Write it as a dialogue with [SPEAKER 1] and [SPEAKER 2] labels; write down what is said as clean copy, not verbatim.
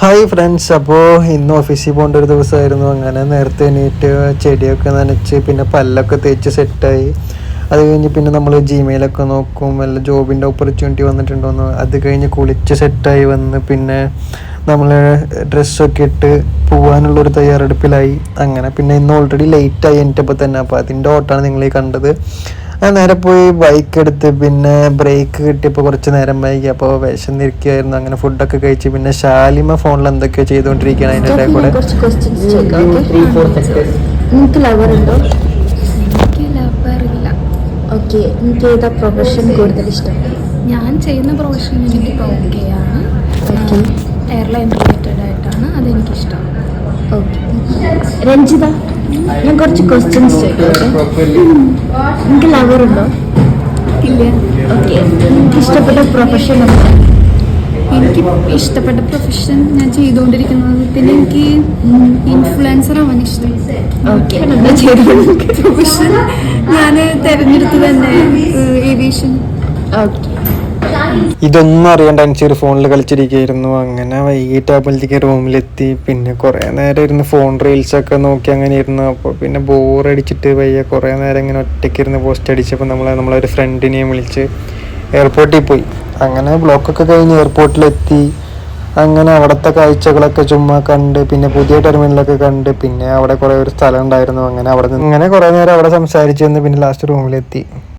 [SPEAKER 1] Hi friends, അപ്പോൾ ഇന്ന് ഓഫീസിൽ പോകേണ്ട ഒരു ദിവസമായിരുന്നു. അങ്ങനെ നേരത്തെ എണീറ്റ് ചെടിയൊക്കെ നനച്ച് പിന്നെ പല്ലൊക്കെ തേച്ച് സെറ്റായി. അത് കഴിഞ്ഞ് പിന്നെ നമ്മൾ ജിമെയിലൊക്കെ നോക്കും, വല്ല ജോബിൻ്റെ ഓപ്പർച്യൂണിറ്റി വന്നിട്ടുണ്ടോയെന്ന്. അത് കഴിഞ്ഞ് കുളിച്ച് സെറ്റായി വന്ന് പിന്നെ നമ്മൾ ഡ്രസ്സൊക്കെ ഇട്ട് പോകാനുള്ളൊരു തയ്യാറെടുപ്പിലായി. അങ്ങനെ പിന്നെ ഇന്ന് ഓൾറെഡി ലേറ്റായി എനിക്കപ്പോൾ തന്നെ. അപ്പോൾ അതിൻ്റെ ഓട്ടാണ് നിങ്ങളീ കണ്ടത്. നേരെ പോയി ബൈക്ക് എടുത്ത് പിന്നെ ബ്രേക്ക് കിട്ടിയപ്പോൾ കുറച്ച് നേരം വൈകി. അപ്പോൾ വിശന്നിരിക്കുകയായിരുന്നു. അങ്ങനെ ഫുഡൊക്കെ കഴിച്ച് പിന്നെ ഷാലിമ ഫോണിൽ എന്തൊക്കെയോ ചെയ്തുകൊണ്ടിരിക്കുകയാണ്. അതിൻ്റെ ഇടയിൽ കൂടെ
[SPEAKER 2] പ്രൊഫഷൻ കൂടുതൽ ഇഷ്ടം?
[SPEAKER 3] ഞാൻ ചെയ്യുന്ന പ്രൊഫഷൻ എനിക്ക് ഓക്കെയാണ്. എയർലൈൻ റിലേറ്റഡ് ആയിട്ടാണ് അതെനിക്കിഷ്ടം.
[SPEAKER 2] ഓക്കെ. രഞ്ജിത, ഞാൻ കുറച്ച് ക്വസ്റ്റ്യൻസ് ചോദിക്കട്ടെ. നിങ്ങൾക്ക് ലവർ ഉണ്ടോ?
[SPEAKER 3] ഇല്ല.
[SPEAKER 2] ഓക്കെ. നിങ്ങൾക്ക് ഇഷ്ടപ്പെട്ട പ്രൊഫഷൻ എന്താ?
[SPEAKER 3] എനിക്ക് ഇഷ്ടപ്പെട്ട പ്രൊഫഷൻ ഞാൻ ചെയ്തുകൊണ്ടിരിക്കുന്നത്. പിന്നെ എനിക്ക് ഇൻഫ്ലുവൻസർ ആവാൻ ഇഷ്ടം.
[SPEAKER 2] ഓക്കെ.
[SPEAKER 3] പ്രൊഫഷൻ ഞാൻ തിരഞ്ഞെടുത്തത് തന്നെ ഏവിയേഷൻ.
[SPEAKER 2] ഓക്കെ.
[SPEAKER 1] ഇതൊന്നും അറിയാണ്ട് അനുസരിച്ച് ഫോണിൽ കളിച്ചിരിക്കുകയായിരുന്നു. അങ്ങനെ വൈകിട്ടാകുമ്പോഴത്തേക്ക് റൂമിലെത്തി. പിന്നെ കുറേ നേരം ഇരുന്ന് ഫോൺ റീൽസൊക്കെ നോക്കി അങ്ങനെ ഇരുന്നു. അപ്പോൾ പിന്നെ ബോറടിച്ചിട്ട് വയ്യ. കുറേ നേരം ഇങ്ങനെ ഒറ്റയ്ക്ക് ഇരുന്ന് പോസ്റ്റ് അടിച്ചപ്പോൾ നമ്മളൊരു ഫ്രണ്ടിനെയും വിളിച്ച് എയർപോർട്ടിൽ പോയി. അങ്ങനെ ബ്ലോക്കൊക്കെ കഴിഞ്ഞ് എയർപോർട്ടിലെത്തി. അങ്ങനെ അവിടുത്തെ കാഴ്ചകളൊക്കെ ചുമ്മാ കണ്ട് പിന്നെ പുതിയ ടെർമിനലൊക്കെ കണ്ട് പിന്നെ അവിടെ കുറേ ഒരു സ്ഥലം ഉണ്ടായിരുന്നു. അങ്ങനെ അവിടെ നിന്ന് കുറേ നേരം അവിടെ സംസാരിച്ച് വന്ന് പിന്നെ ലാസ്റ്റ് റൂമിലെത്തി.